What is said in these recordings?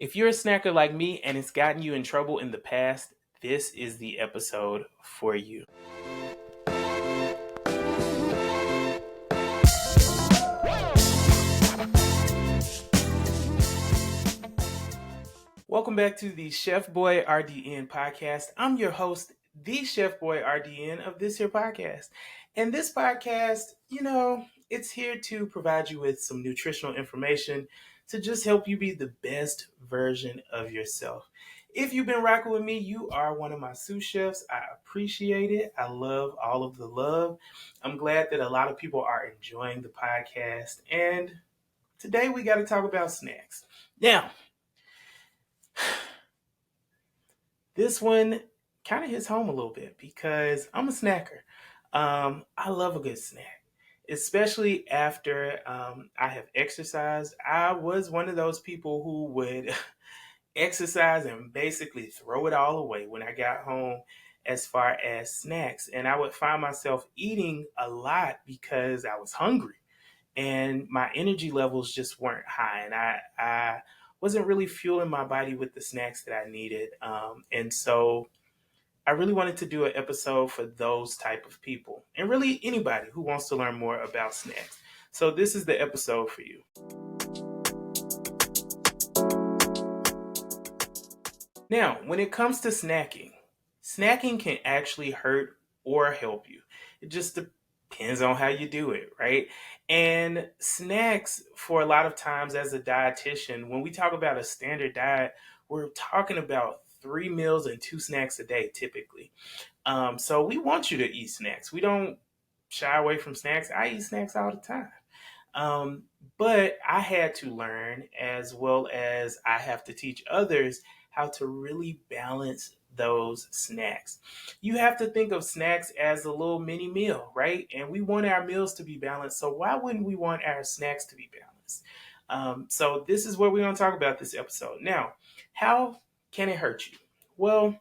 If you're a snacker like me and it's gotten you in trouble in the past, this is the episode for you. Welcome back to the ChefBoyRDN Podcast. I'm your host, the ChefBoyRDN of this here podcast. And this podcast, it's here to provide you with some nutritional information to just help you be the best version of yourself. If you've been rocking with me, you are one of my sous chefs. I appreciate it. I love all of the love. I'm glad that a lot of people are enjoying the podcast. And today we got to talk about snacks. Now, this one kind of hits home a little bit because I'm a snacker. I love a good snack, especially after I have exercised. I was one of those people who would exercise and basically throw it all away when I got home as far as snacks. And I would find myself eating a lot because I was hungry and my energy levels just weren't high. And I wasn't really fueling my body with the snacks that I needed. And so I really wanted to do an episode for those type of people and really anybody who wants to learn more about snacks. So this is the episode for you. Now, when it comes to snacking can actually hurt or help you. It just depends on how you do it, right? And snacks, for a lot of times as a dietitian, when we talk about a standard diet, we're talking about 3 meals and 2 snacks a day, typically. So we want you to eat snacks. We don't shy away from snacks. I eat snacks all the time. But I had to learn, as well as I have to teach others, how to really balance those snacks. You have to think of snacks as a little mini meal, right? And we want our meals to be balanced. So why wouldn't we want our snacks to be balanced? So this is what we're going to talk about this episode. Now, how can it hurt you? Well,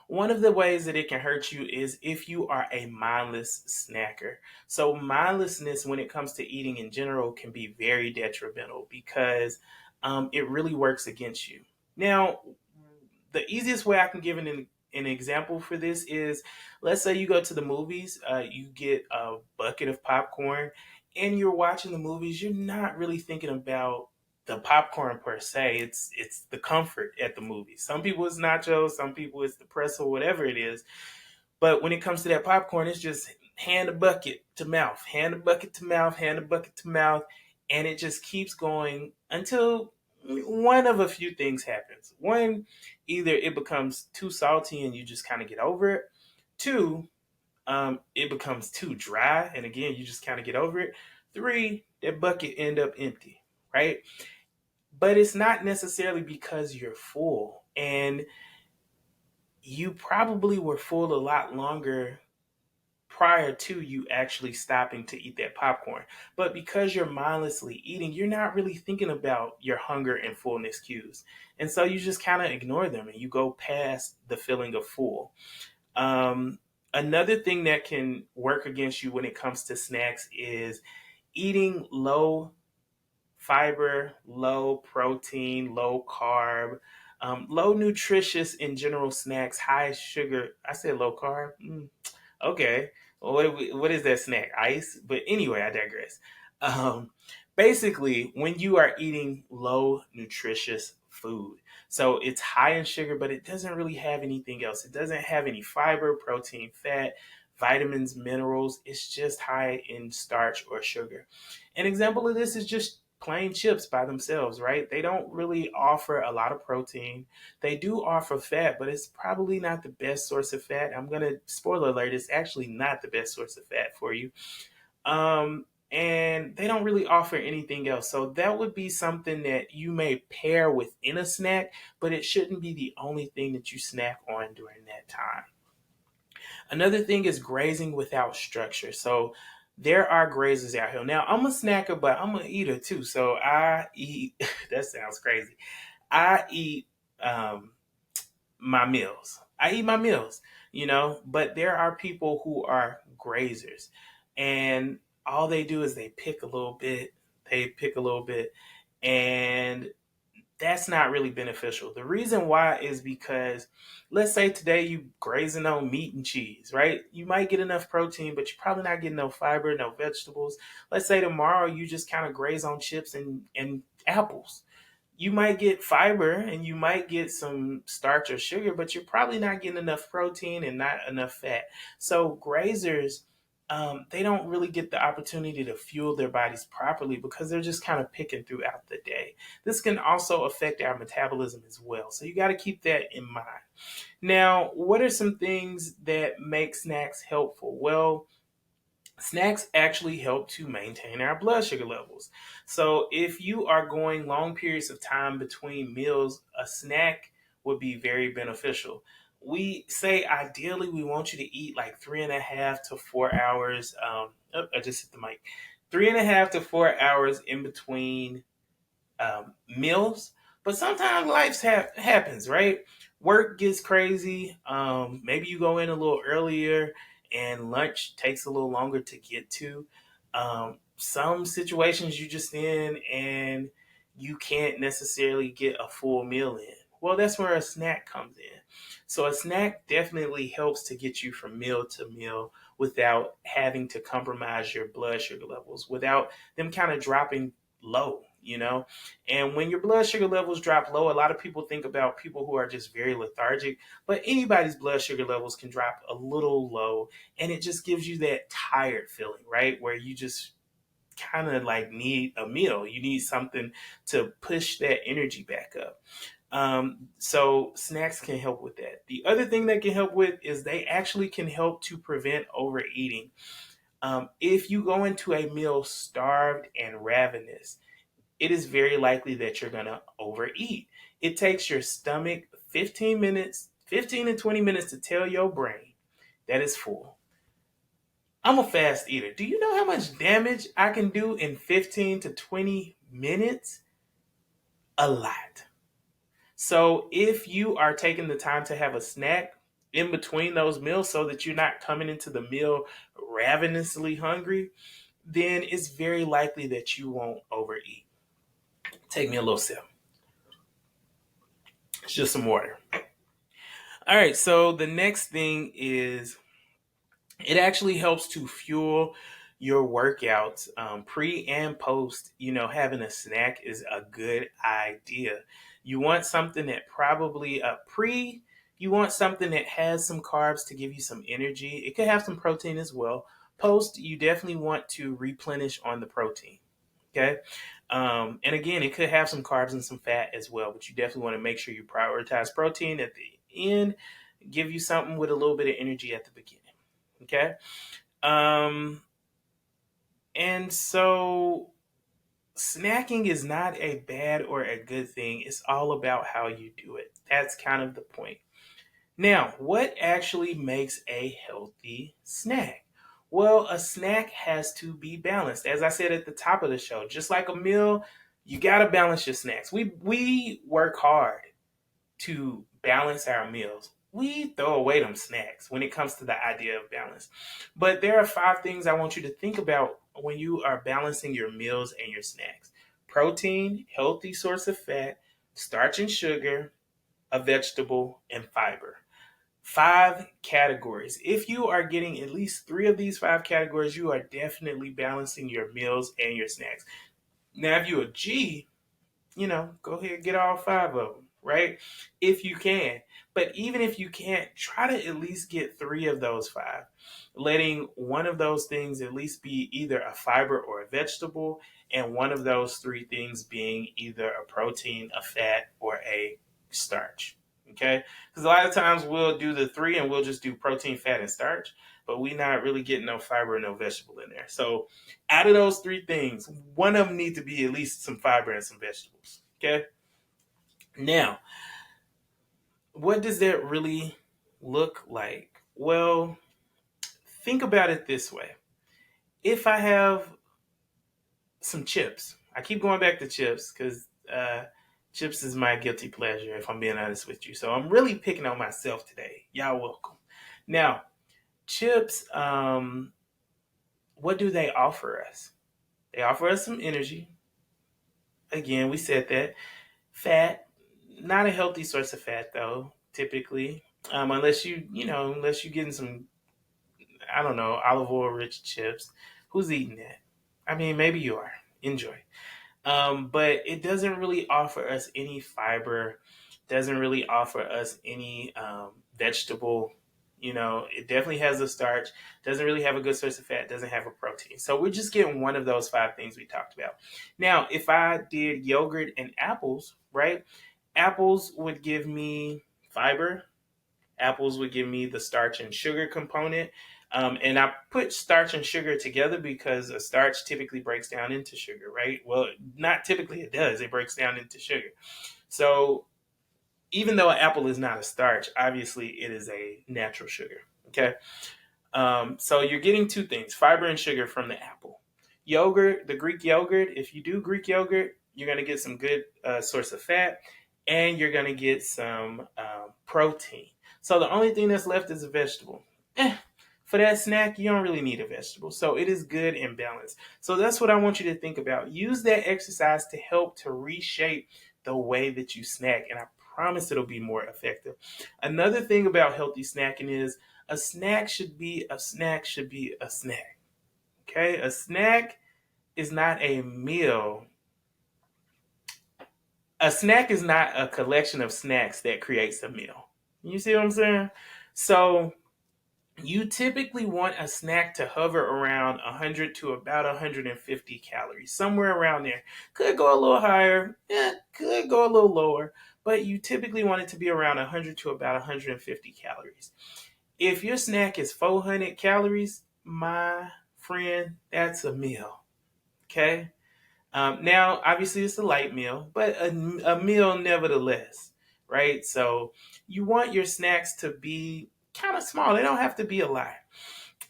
one of the ways that it can hurt you is if you are a mindless snacker. So mindlessness when it comes to eating in general can be very detrimental because it really works against you. Now, the easiest way I can give an example for this is, let's say you go to the movies, you get a bucket of popcorn and you're watching the movies. You're not really thinking about the popcorn per se. It's the comfort at the movies. Some people it's nachos, some people it's the pretzel, whatever it is. But when it comes to that popcorn, it's just hand a bucket to mouth, hand a bucket to mouth, hand a bucket to mouth, and it just keeps going until one of a few things happens. One, either it becomes too salty and you just kind of get over it. Two, it becomes too dry and again you just kind of get over it. Three, that bucket end up empty, right? But it's not necessarily because you're full, and you probably were full a lot longer prior to you actually stopping to eat that popcorn. But because you're mindlessly eating, you're not really thinking about your hunger and fullness cues. And so you just kind of ignore them and you go past the feeling of full. Another thing that can work against you when it comes to snacks is eating low fiber, low protein, low carb, low nutritious in general snacks, high sugar. I said low carb. Okay. Well, what is that snack? Ice? But anyway, I digress. Basically, when you are eating low nutritious food, so it's high in sugar, but it doesn't really have anything else. It doesn't have any fiber, protein, fat, vitamins, minerals. It's just high in starch or sugar. An example of this is just plain chips by themselves, right? They don't really offer a lot of protein. They do offer fat, but it's probably not the best source of fat. I'm going to, spoiler alert, it's actually not the best source of fat for you. And they don't really offer anything else. So that would be something that you may pair within a snack, but it shouldn't be the only thing that you snack on during that time. Another thing is grazing without structure. So there are grazers out here. Now, I'm a snacker, but I'm an eater too. So I eat, that sounds crazy. I eat my meals. But there are people who are grazers. And all they do is they pick a little bit, and that's not really beneficial. The reason why is because, let's say today you grazing on meat and cheese, right? You might get enough protein, but you're probably not getting no fiber, no vegetables. Let's say tomorrow you just kind of graze on chips and apples. You might get fiber and you might get some starch or sugar, but you're probably not getting enough protein and not enough fat. So grazers, they don't really get the opportunity to fuel their bodies properly because they're just kind of picking throughout the day. This can also affect our metabolism as well. So you got to keep that in mind. Now, what are some things that make snacks helpful? Well, snacks actually help to maintain our blood sugar levels. So, if you are going long periods of time between meals, a snack would be very beneficial. We say ideally we want you to eat like 3.5 to 4 hours. I just hit the mic. 3.5 to 4 hours in between meals. But sometimes life happens, right? Work gets crazy. Maybe you go in a little earlier and lunch takes a little longer to get to. Some situations you just in and you can't necessarily get a full meal in. Well, that's where a snack comes in. So a snack definitely helps to get you from meal to meal without having to compromise your blood sugar levels, without them kind of dropping low. And when your blood sugar levels drop low, a lot of people think about people who are just very lethargic, but anybody's blood sugar levels can drop a little low, and it just gives you that tired feeling, right? Where you just kind of like need a meal. You need something to push that energy back up. So snacks can help with that. The other thing they can help with is they actually can help to prevent overeating. If you go into a meal starved and ravenous, it is very likely that you're going to overeat. It takes your stomach 15 to 20 minutes to tell your brain that it's full. I'm a fast eater. Do you know how much damage I can do in 15 to 20 minutes? A lot. So if you are taking the time to have a snack in between those meals so that you're not coming into the meal ravenously hungry, then it's very likely that you won't overeat. Take me a little sip. It's just some water. All right, so the next thing is it actually helps to fuel your workouts pre and post. Having a snack is a good idea. You want something that probably pre, you want something that has some carbs to give you some energy. It could have some protein as well. Post, you definitely want to replenish on the protein. Okay. And again, it could have some carbs and some fat as well, but you definitely want to make sure you prioritize protein at the end, give you something with a little bit of energy at the beginning. Okay. And so snacking is not a bad or a good thing. It's all about how you do it. That's kind of the point. Now, what actually makes a healthy snack? Well, a snack has to be balanced. As I said at the top of the show, just like a meal, you got to balance your snacks. We work hard to balance our meals. We throw away them snacks when it comes to the idea of balance. But there are 5 things I want you to think about when you are balancing your meals and your snacks: protein, healthy source of fat, starch and sugar, a vegetable, and fiber. 5 categories. If you are getting at least 3 of these 5 categories, you are definitely balancing your meals and your snacks. Now, if you're a G, go ahead and get all 5 of them, right? If you can. But even if you can't, try to at least get 3 of those 5, letting one of those things at least be either a fiber or a vegetable, and one of those 3 things being either a protein, a fat, or a starch. Okay? Because a lot of times we'll do the 3 and we'll just do protein, fat, and starch, but we're not really getting no fiber and no vegetable in there. So out of those 3 things, one of them needs to be at least some fiber and some vegetables. Okay? Now, what does that really look like? Well, think about it this way. If I have some chips, I keep going back to chips because chips is my guilty pleasure, if I'm being honest with you. So I'm really picking on myself today. Y'all welcome. Now, chips, what do they offer us? They offer us some energy. Again, we said that. Fat, not a healthy source of fat though, typically. Unless unless you're getting some, I don't know, olive oil rich chips. Who's eating that? I mean, maybe you are. Enjoy. But it doesn't really offer us any fiber, doesn't really offer us any vegetable. It definitely has a starch, doesn't really have a good source of fat, doesn't have a protein. So we're just getting one of those five things we talked about. Now, if I did yogurt and apples, right? Apples would give me fiber. Apples would give me the starch and sugar component. And I put starch and sugar together because a starch typically breaks down into sugar, right? Well, not typically, it does. It breaks down into sugar. So even though an apple is not a starch, obviously it is a natural sugar. Okay. So you're getting two things, fiber and sugar from the apple. Yogurt, the Greek yogurt, if you do Greek yogurt, you're going to get some good source of fat and you're going to get some protein. So the only thing that's left is a vegetable. For that snack, you don't really need a vegetable. So it is good and balanced. So that's what I want you to think about. Use that exercise to help to reshape the way that you snack. And I promise it'll be more effective. Another thing about healthy snacking is a snack should be a snack should be a snack. Okay? A snack is not a meal. A snack is not a collection of snacks that creates a meal. You see what I'm saying? So you typically want a snack to hover around 100 to about 150 calories, somewhere around there. Could go a little higher, could go a little lower, but you typically want it to be around 100 to about 150 calories. If your snack is 400 calories, my friend, that's a meal. Okay? Now, obviously, it's a light meal, but a meal nevertheless, right? So you want your snacks to be kind of small. They don't have to be a lot.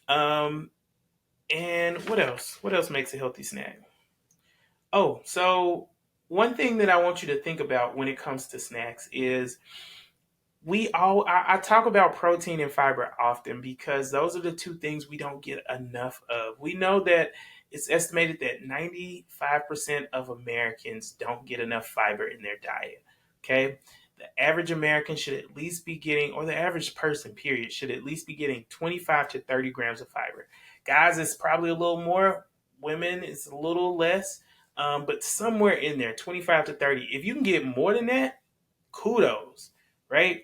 And what else? What else makes a healthy snack? Oh, so one thing that I want you to think about when it comes to snacks is I talk about protein and fiber often because those are the two things we don't get enough of. We know that it's estimated that 95% of Americans don't get enough fiber in their diet. Okay. The average American should at least be getting, or the average person, period, should at least be getting 25 to 30 grams of fiber. Guys, it's probably a little more. Women, it's a little less. But somewhere in there, 25 to 30. If you can get more than that, kudos, right?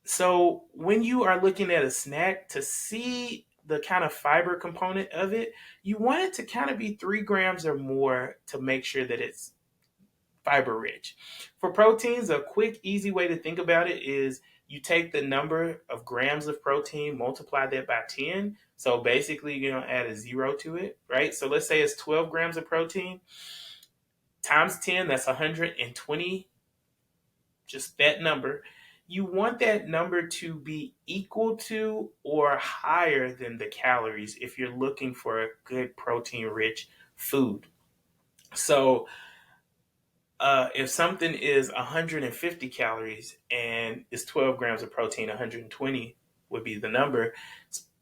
So when you are looking at a snack to see the kind of fiber component of it, you want it to kind of be 3 grams or more to make sure that it's fiber rich. For proteins, a quick, easy way to think about it is you take the number of grams of protein, multiply that by 10. So basically, you're going to add a 0 to it, right? So let's say it's 12 grams of protein times 10, that's 120, just that number. You want that number to be equal to or higher than the calories if you're looking for a good protein rich food. So if something is 150 calories and it's 12 grams of protein, 120 would be the number.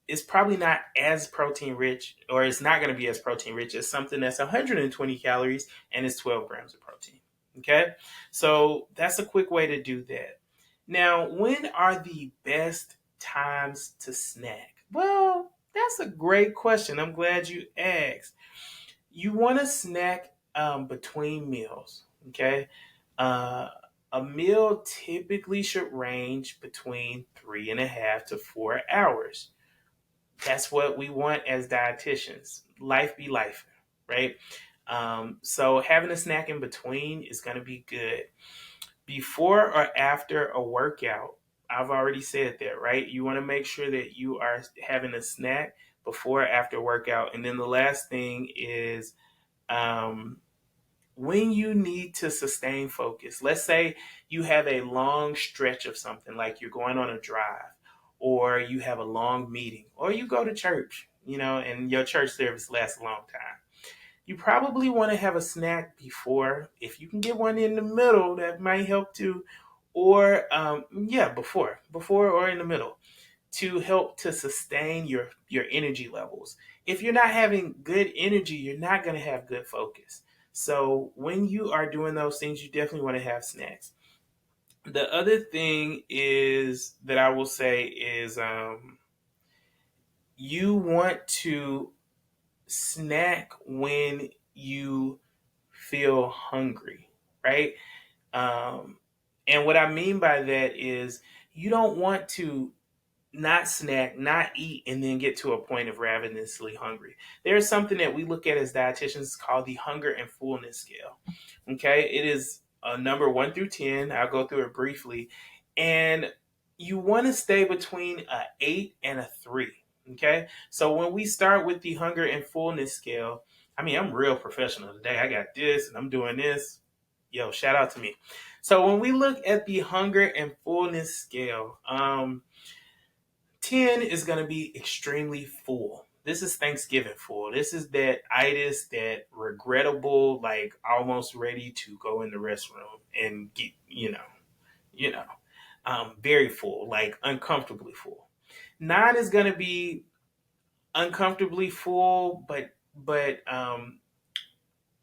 It's probably not as protein rich, or it's not going to be as protein rich as something that's 120 calories and it's 12 grams of protein. Okay, so that's a quick way to do that. Now, when are the best times to snack? Well, that's a great question. I'm glad you asked. You want to snack between meals. Okay, a meal typically should range between 3.5 to 4 hours. That's what we want as dietitians. Life be life, right? So having a snack in between is going to be good. Before or after a workout, I've already said that, right? You want to make sure that you are having a snack before or after workout. And then the last thing is when you need to sustain focus. Let's say you have a long stretch of something, like you're going on a drive, or you have a long meeting, or you go to church, and your church service lasts a long time. You probably want to have a snack before. If you can get one in the middle, that might help too. Or before or in the middle, to help to sustain your energy levels. If you're not having good energy, you're not going to have good focus. So when you are doing those things, you definitely want to have snacks. The other thing is that I will say is you want to snack when you feel hungry, right? Um, and what I mean by that is you don't want to not snack, not eat, and then get to a point of ravenously hungry. There's something that we look at as dietitians called the hunger and fullness scale. Okay, it is a number 1 through 10. I'll go through it briefly, and you want to stay between a 8 and a 3. Okay, so when we start with the hunger and fullness scale, I mean, I'm real professional today. I got this, and I'm doing this. Yo, shout out to me. So when we look at the hunger and fullness scale, 10 is going to be extremely full. This is Thanksgiving full. This is that itis, that regrettable, like almost ready to go in the restroom and get, you know, very full, like uncomfortably full. 9 is going to be uncomfortably full, but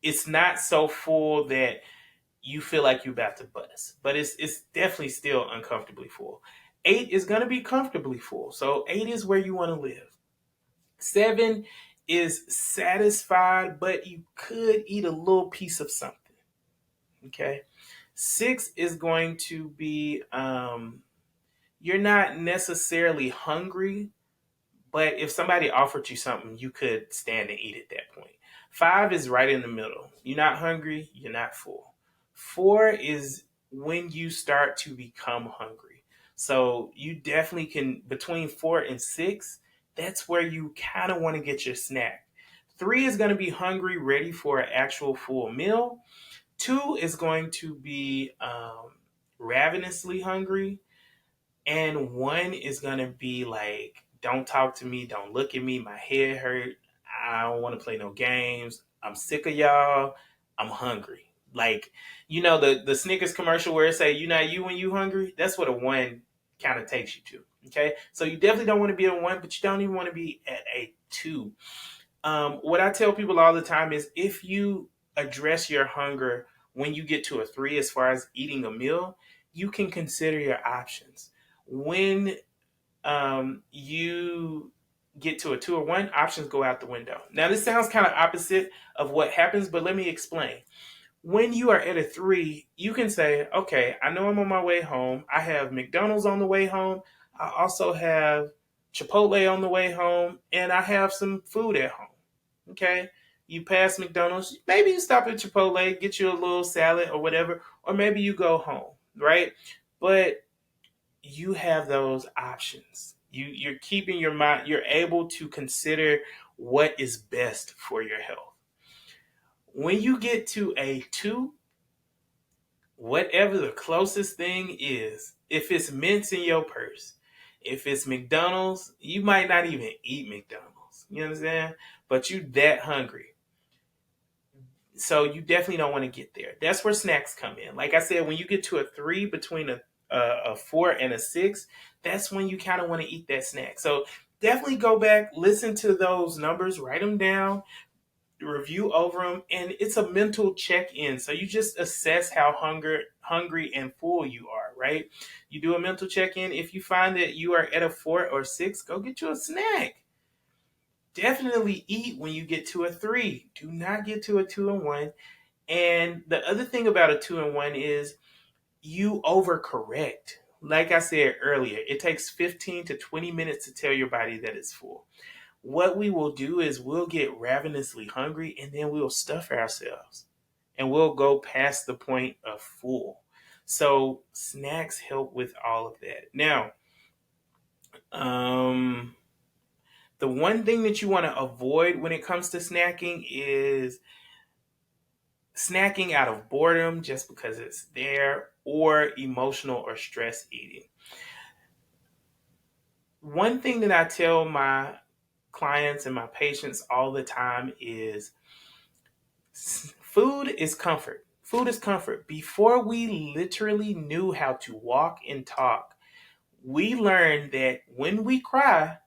it's not so full that you feel like you're about to bust, but it's definitely still uncomfortably full. 8 is going to be comfortably full. So 8 is where you want to live. 7 is satisfied, but you could eat a little piece of something. Okay. 6 is going to be you're not necessarily hungry, but if somebody offered you something, you could stand and eat at that point. 5 is right in the middle. You're not hungry, you're not full. 4 is when you start to become hungry. So you definitely can, between 4 and 6, that's where you kind of want to get your snack. 3 is going to be hungry, ready for an actual full meal. 2 is going to be ravenously hungry. And 1 is going to be like, don't talk to me, don't look at me, my head hurt, I don't want to play no games, I'm sick of y'all, I'm hungry. Like, the Snickers commercial where it say, you not you when you hungry? That's what a 1 kind of takes you to. Okay. So you definitely don't want to be at a 1, but you don't even want to be at a 2. What I tell people all the time is if you address your hunger when you get to a 3 as far as eating a meal, you can consider your options. When you get to a 2 or 1, options go out the window. Now, this sounds kind of opposite of what happens, but let me explain. When you are at a 3, you can say, okay, I know I'm on my way home. I have McDonald's on the way home. I also have Chipotle on the way home, and I have some food at home. Okay. You pass McDonald's, maybe you stop at Chipotle, get you a little salad or whatever, or maybe you go home, right? But you have those options. You're keeping your mind, you're able to consider what is best for your health. When you get to a 2, whatever the closest thing is, if it's mints in your purse, if it's McDonald's, you might not even eat McDonald's. You understand? But you that hungry. So you definitely don't want to get there. That's where snacks come in. Like I said, when you get to a 3 between a 4 and a 6, that's when you kind of want to eat that snack. So definitely go back, listen to those numbers, write them down, review over them, and it's a mental check-in. So you just assess how hungry and full you are, right? You do a mental check-in. If you find that you are at a 4 or 6, go get you a snack. Definitely eat when you get to a 3. Do not get to a 2 and 1. And the other thing about a 2 and 1 is you overcorrect. Like I said earlier, it takes 15 to 20 minutes to tell your body that it's full. What we will do is we'll get ravenously hungry and then we'll stuff ourselves and we'll go past the point of full. So snacks help with all of that. Now, the one thing that you want to avoid when it comes to snacking is snacking out of boredom just because it's there, or emotional or stress eating. One thing that I tell my clients and my patients all the time is food is comfort. Food is comfort. Before we literally knew how to walk and talk, we learned that when we cry,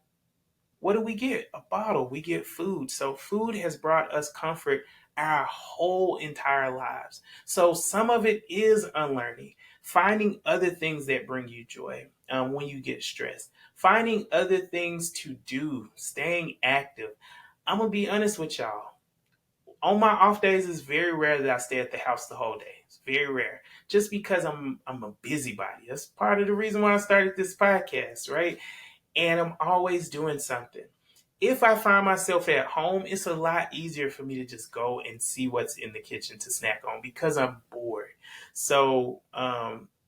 what do we get? A bottle. We get food. So food has brought us comfort our whole entire lives. So some of it is unlearning, finding other things that bring you joy when you get stressed, finding other things to do, staying active. I'm going to be honest with y'all. On my off days, it's very rare that I stay at the house the whole day. It's very rare. Just because I'm a busybody. That's part of the reason why I started this podcast, right? And I'm always doing something. If I find myself at home, it's a lot easier for me to just go and see what's in the kitchen to snack on because I'm bored. So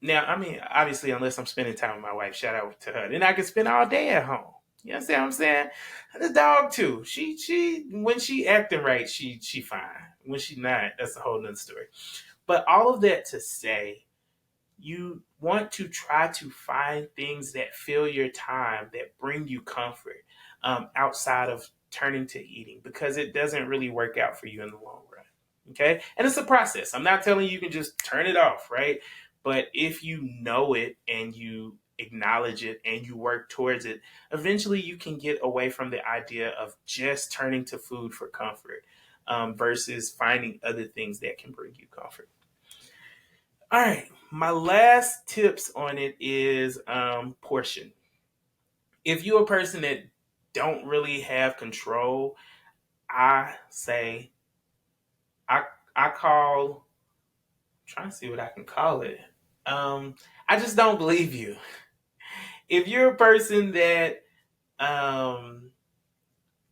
now, I mean, obviously, unless I'm spending time with my wife, shout out to her, then I can spend all day at home. You understand what I'm saying? The dog too. She when she acting right, she fine. When she not, that's a whole nother story. But all of that to say, you want to try to find things that fill your time, that bring you comfort outside of turning to eating, because it doesn't really work out for you in the long run. Okay. And it's a process. I'm not telling you can just turn it off, right? But if you know it and you acknowledge it and you work towards it, eventually you can get away from the idea of just turning to food for comfort versus finding other things that can bring you comfort. All right, my last tips on it is portion. If you're a person that don't really have control, I say I I call trying to see what I can call it. I just don't believe you. If you're a person that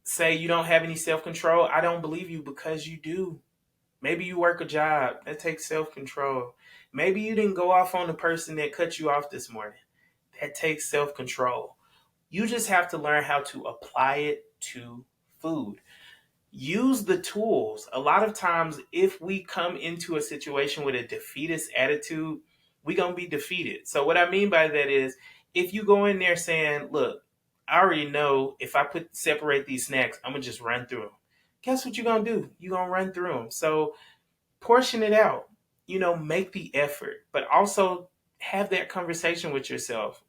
say you don't have any self control, I don't believe you because you do. Maybe you work a job that takes self control. Maybe you didn't go off on the person that cut you off this morning. That takes self control. You just have to learn how to apply it to food. Use the tools. A lot of times, if we come into a situation with a defeatist attitude, we're going to be defeated. So, what I mean by that is if you go in there saying, look, I already know if I separate these snacks, I'm going to just run through them. Guess what you're going to do? You're going to run through them. So, portion it out, make the effort, but also have that conversation with yourself,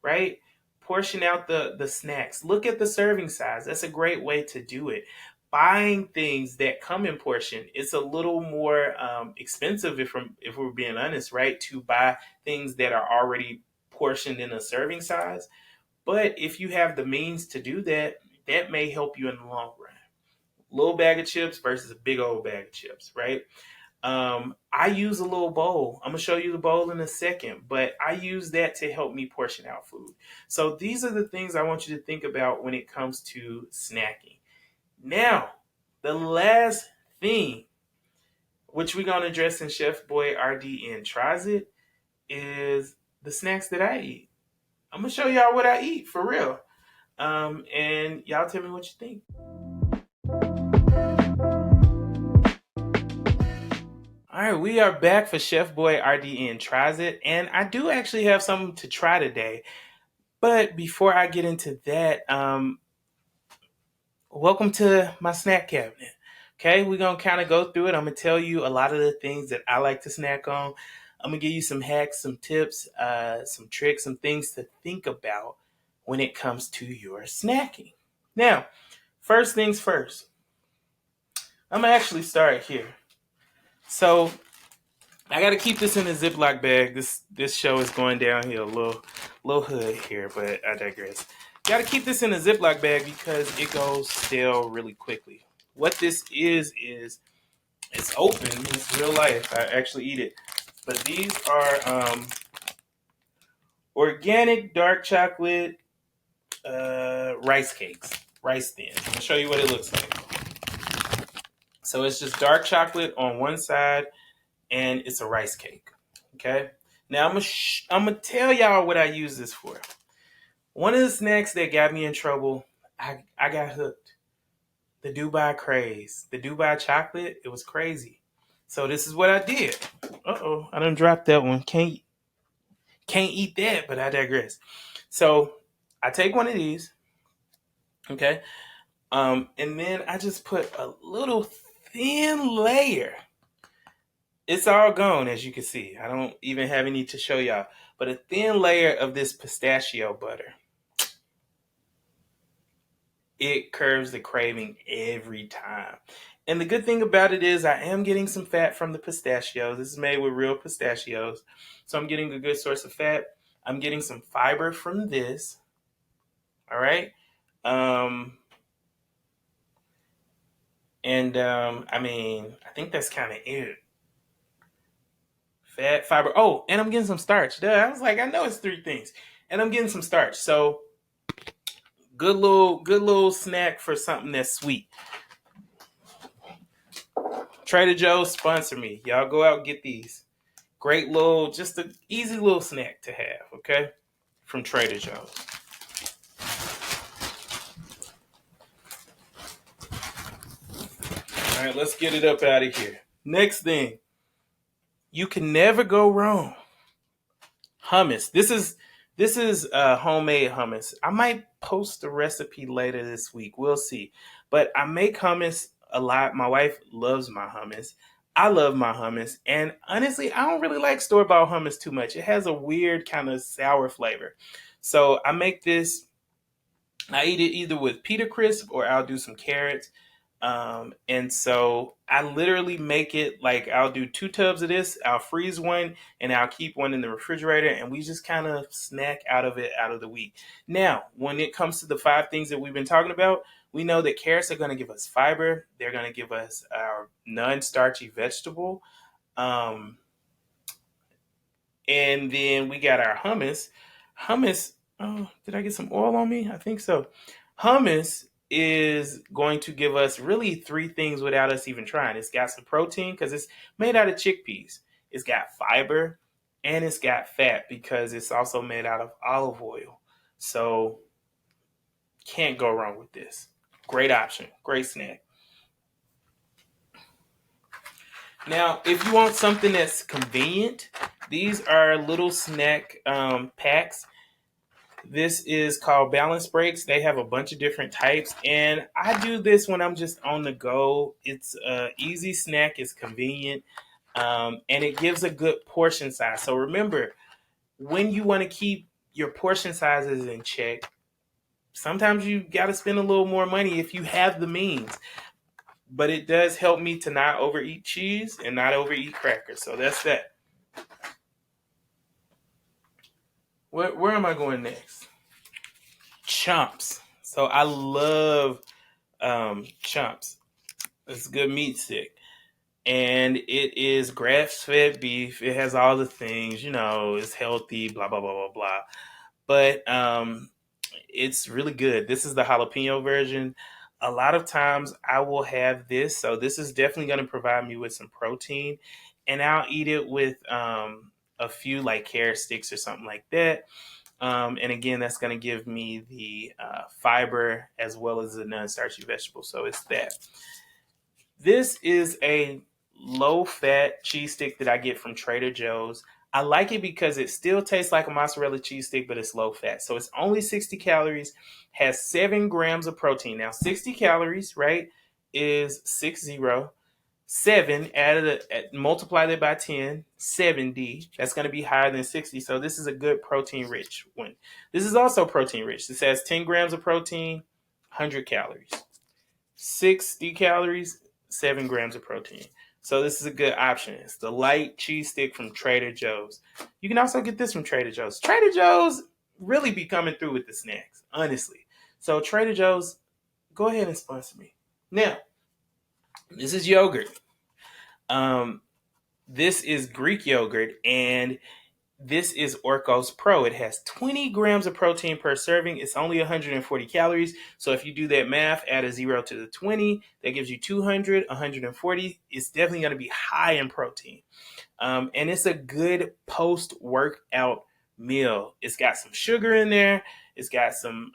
right? Portion out the snacks. Look at the serving size. That's a great way to do it. Buying things that come in portion, it's a little more expensive if we're being honest, right? To buy things that are already portioned in a serving size. But if you have the means to do that, that may help you in the long run. Little bag of chips versus a big old bag of chips, right? I use a little bowl. I'm going to show you the bowl in a second, but I use that to help me portion out food. So these are the things I want you to think about when it comes to snacking. Now, the last thing, which we're going to address in Chef Boy RDN Tries It, is the snacks that I eat. I'm going to show y'all what I eat for real. And y'all tell me what you think. All right, we are back for Chef Boy RDN Tries It, and I do actually have something to try today. But before I get into that, welcome to my snack cabinet. Okay, we're gonna kind of go through it. I'm gonna tell you a lot of the things that I like to snack on. I'm gonna give you some hacks, some tips, some tricks, some things to think about when it comes to your snacking. Now, first things first, I'm gonna actually start here. So I got to keep this in a Ziploc bag. This show is going downhill, little hood here, but I digress. Got to keep this in a Ziploc bag because it goes stale really quickly. What this is it's open. It's real life. I actually eat it. But these are organic dark chocolate rice cakes, rice thins. I'm gonna show you what it looks like. So it's just dark chocolate on one side, and it's a rice cake. Okay. Now I'm gonna tell y'all what I use this for. One of the snacks that got me in trouble, I got hooked. The Dubai craze, the Dubai chocolate, it was crazy. So this is what I did. I done dropped that one. Can't eat that, but I digress. So I take one of these, okay, and then I just put a little thin layer. It's all gone, as you can see. I don't even have any to show y'all. But a thin layer of this pistachio butter. It curves the craving every time. And the good thing about it is I am getting some fat from the pistachios. This is made with real pistachios. So I'm getting a good source of fat. I'm getting some fiber from this. All right. Um, I think that's kind of it. Fat, fiber. Oh, and I'm getting some starch. Duh, I was like, I know it's three things. And I'm getting some starch. So good little snack for something that's sweet. Trader Joe's sponsor me. Y'all go out and get these. Great little, just an easy little snack to have, okay? From Trader Joe's. All right, let's get it up out of here. Next thing, you can never go wrong. Hummus. This is homemade hummus. I might post the recipe later this week. We'll see. But I make hummus a lot. My wife loves my hummus. I love my hummus. And honestly, I don't really like store-bought hummus too much. It has a weird kind of sour flavor. So I make this. I eat it either with pita crisp or I'll do some carrots. And so I literally make it like I'll do 2 tubs of this, I'll freeze one, and I'll keep one in the refrigerator, and we just kind of snack out of it out of the week. Now, when it comes to the 5 things that we've been talking about, we know that carrots are going to give us fiber. They're going to give us our non-starchy vegetable. Um, and then we got our hummus. Hummus, oh, did I get some oil on me? I think so. Hummus is going to give us really 3 things without us even trying. It's got some protein because it's made out of chickpeas. It's got fiber and it's got fat because it's also made out of olive oil. So can't go wrong with this. Great option. Great snack. Now, if you want something that's convenient, these are little snack packs. This is called Balance Breaks. They have a bunch of different types, and I do this when I'm just on the go. It's an easy snack. It's convenient, and it gives a good portion size. So remember, when you want to keep your portion sizes in check, sometimes you got to spend a little more money if you have the means. But it does help me to not overeat cheese and not overeat crackers. So that's that. Where am I going next? Chomps. So I love chomps. It's a good meat stick. And it is grass-fed beef. It has all the things, it's healthy, blah, blah, blah, blah, blah. But it's really good. This is the jalapeno version. A lot of times I will have this. So this is definitely going to provide me with some protein. And I'll eat it with a few like carrot sticks or something like that. And again, that's going to give me the fiber as well as the non-starchy vegetable. So it's that. This is a low-fat cheese stick that I get from Trader Joe's. I like it because it still tastes like a mozzarella cheese stick, but it's low-fat. So it's only 60 calories, has 7 grams of protein. Now, 60 calories, right, is 60. 7 multiply that by 10, 70. That's going to be higher than 60. So this is a good protein rich one. This is also protein rich. This has 10 grams of protein, 100 calories. 60 calories, 7 grams of protein. So this is a good option. It's the light cheese stick from Trader Joe's. You can also get this from Trader Joe's. Trader Joe's really be coming through with the snacks, honestly. So Trader Joe's, go ahead and sponsor me. Now, this is yogurt. This is Greek yogurt, and this is Orcos Pro. It has 20 grams of protein per serving. It's only 140 calories. So if you do that math, add a 0 to the 20, that gives you 200, 140. It's definitely going to be high in protein. And it's a good post-workout meal. It's got some sugar in there. It's got some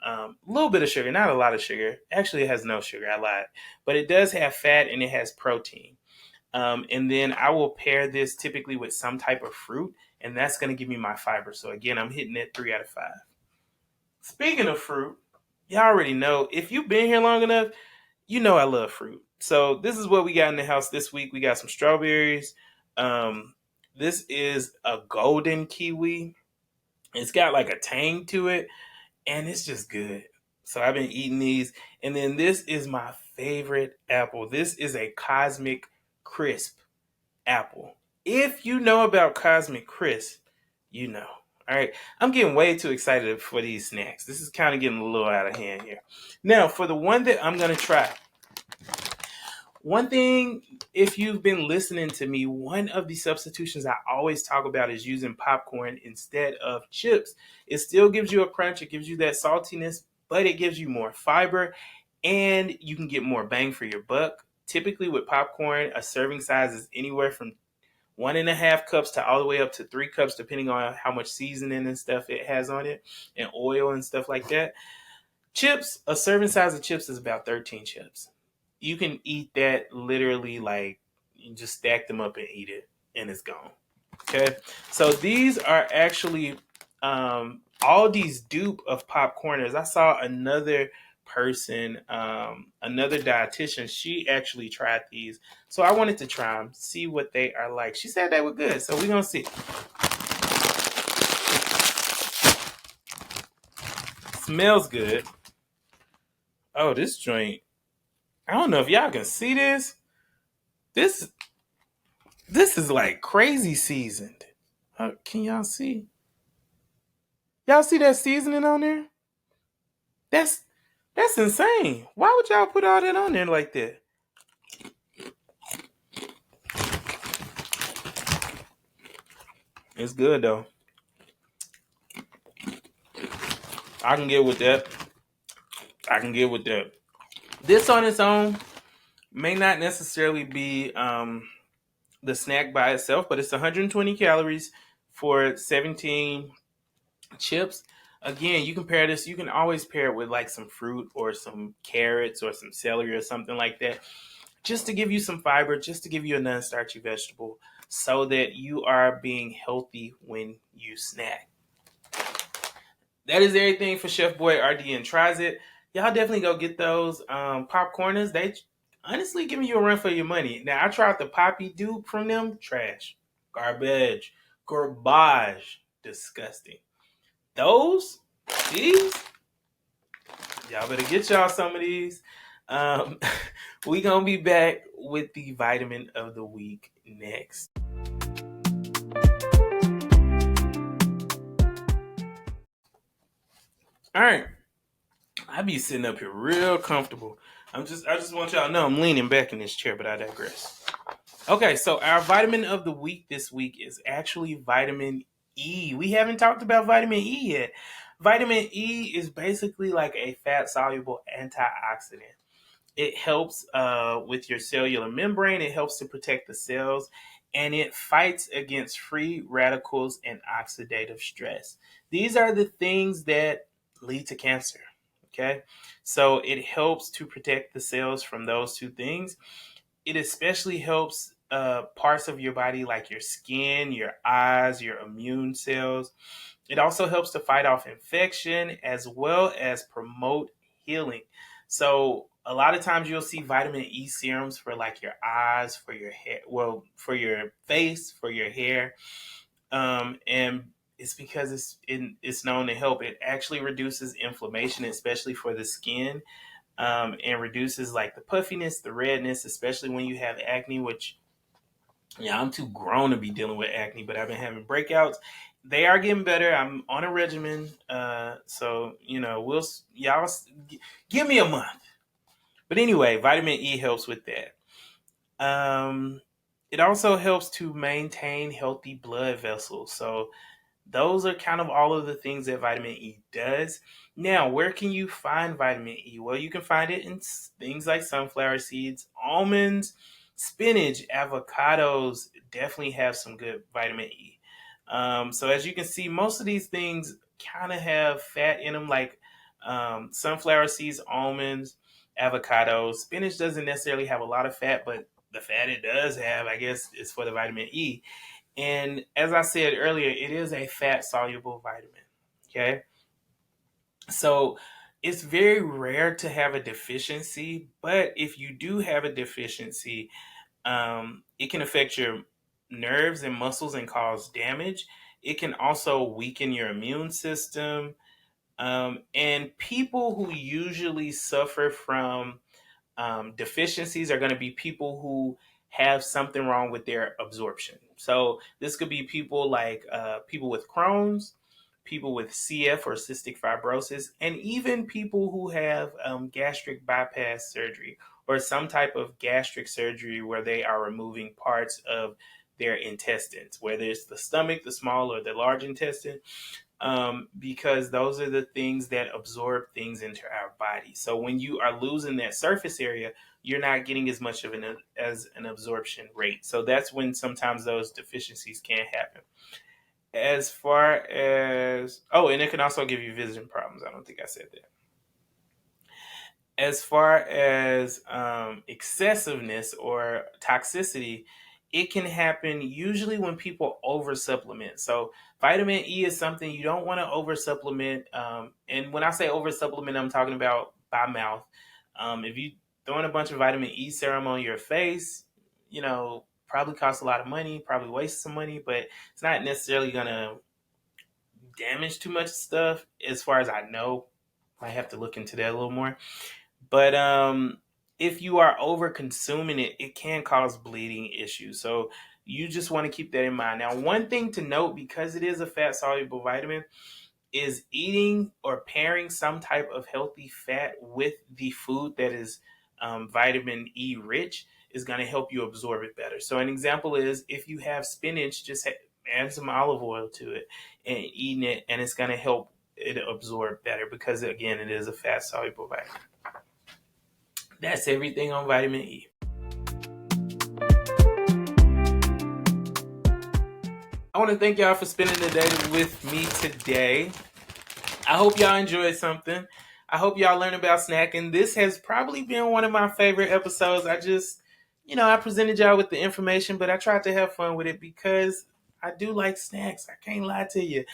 little bit of sugar, not a lot of sugar. Actually, it has no sugar. I lied. But it does have fat and it has protein. And then I will pair this typically with some type of fruit, and that's going to give me my fiber. So again, I'm hitting it 3 out of 5. Speaking of fruit, y'all already know, if you've been here long enough, you know I love fruit. So this is what we got in the house this week. We got some strawberries. This is a golden kiwi. It's got like a tang to it, and it's just good. So I've been eating these. And then this is my favorite apple. This is a Cosmic Crisp apple. If you know about Cosmic Crisp, you know. All right, I'm getting way too excited for these snacks. This is kind of getting a little out of hand here. Now, for the one that I'm going to try, one thing, if you've been listening to me, one of the substitutions I always talk about is using popcorn instead of chips. It still gives you a crunch, it gives you that saltiness, but it gives you more fiber and you can get more bang for your buck. Typically, with popcorn, a serving size is anywhere from 1.5 cups to all the way up to 3 cups, depending on how much seasoning and stuff it has on it, and oil and stuff like that. Chips, a serving size of chips is about 13 chips. You can eat that literally, like, you just stack them up and eat it, and it's gone. Okay, so these are actually all these dupe of popcorners. I saw another person, another dietitian, she actually tried these. So I wanted to try them, see what they are like. She said they were good, so we're gonna see. Smells good. Oh, this joint. I don't know if y'all can see this. This is like crazy seasoned. Can y'all see? Y'all see that seasoning on there? That's insane. Why would y'all put all that on there like that? It's good though. I can get with that. This on its own may not necessarily be the snack by itself, but it's 120 calories for 17 chips. Again, you can pair this. You can always pair it with like some fruit or some carrots or some celery or something like that, just to give you some fiber, just to give you a non-starchy vegetable, so that you are being healthy when you snack. That is everything for Chef Boy RDN Tries It. Y'all definitely go get those popcorners. They honestly giving you a run for your money. Now, I tried the Poppy dupe from them. Trash. Garbage. Disgusting. These, y'all better get y'all some of these. We gonna be back with the vitamin of the week next. All right, I be sitting up here real comfortable. I just want y'all to know I'm leaning back in this chair, but I digress. Okay, so our vitamin of the week this week is actually vitamin E. We haven't talked about vitamin E yet. Vitamin E is basically like a fat-soluble antioxidant. It helps with your cellular membrane. It helps to protect the cells, and it fights against free radicals and oxidative stress. These are the things that lead to cancer. Okay, so it helps to protect the cells from those two things. It especially helps parts of your body like your skin, your eyes, your immune cells. It also helps to fight off infection as well as promote healing. So a lot of times you'll see vitamin E serums for like your eyes, for your hair, well, for your face, for your hair. And it's because it's known to help. It actually reduces inflammation, especially for the skin, and reduces like the puffiness, the redness, especially when you have acne, which, yeah, I'm too grown to be dealing with acne, but I've been having breakouts. They are getting better. I'm on a regimen. So, y'all give me a month. But anyway, vitamin E helps with that. It also helps to maintain healthy blood vessels. So those are kind of all of the things that vitamin E does. Now, where can you find vitamin E? Well, you can find it in things like sunflower seeds, almonds, spinach, avocados definitely have some good vitamin E. So as you can see, most of these things kind of have fat in them, like sunflower seeds, almonds, avocados. Spinach doesn't necessarily have a lot of fat, but the fat it does have, I guess, is for the vitamin E. And as I said earlier, it is a fat-soluble vitamin, okay? So it's very rare to have a deficiency, but if you do have a deficiency, it can affect your nerves and muscles and cause damage. It can also weaken your immune system. And people who usually suffer from Deficiencies are going to be people who have something wrong with their absorption. So this could be people like people with Crohn's, people with CF or cystic fibrosis, and even people who have gastric bypass surgery or some type of gastric surgery where they are removing parts of their intestines, whether it's the stomach, the small or the large intestine, because those are the things that absorb things into our body. So when you are losing that surface area, you're not getting as much of an absorption rate. So that's when sometimes those deficiencies can happen. As far as and it can also give you vision problems. I don't think I said that. As far as excessiveness or toxicity, it can happen usually when people over supplement. So vitamin E is something you don't want to over supplement. And when I say over supplement, I'm talking about by mouth. If you throwing a bunch of vitamin E serum on your face, probably costs a lot of money, probably waste some money, but it's not necessarily going to damage too much stuff. As far as I know, I have to look into that a little more. But if you are over consuming it, it can cause bleeding issues. So you just want to keep that in mind. Now, one thing to note, because it is a fat soluble vitamin, is eating or pairing some type of healthy fat with the food that is vitamin E rich is going to help you absorb it better. So an example is if you have spinach, just add some olive oil to it and eating it, and it's going to help it absorb better because, again, it is a fat soluble vitamin. That's everything on vitamin E. I want to thank y'all for spending the day with me today. I hope y'all enjoyed something. I hope y'all learned about snacking. This has probably been one of my favorite episodes. I presented y'all with the information, but I tried to have fun with it because I do like snacks. I can't lie to you.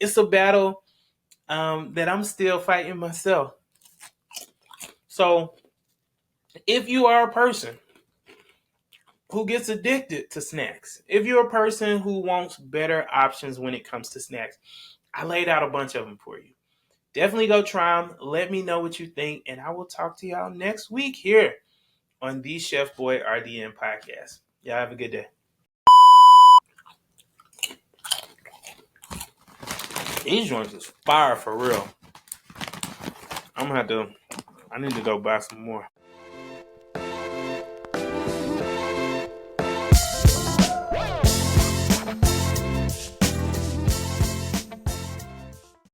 It's a battle that I'm still fighting myself. So if you are a person who gets addicted to snacks, if you're a person who wants better options when it comes to snacks, I laid out a bunch of them for you. Definitely go try them. Let me know what you think, and I will talk to y'all next week here on the ChefBoyRDN Podcast. Y'all have a good day. These joints is fire for real. I need to go buy some more.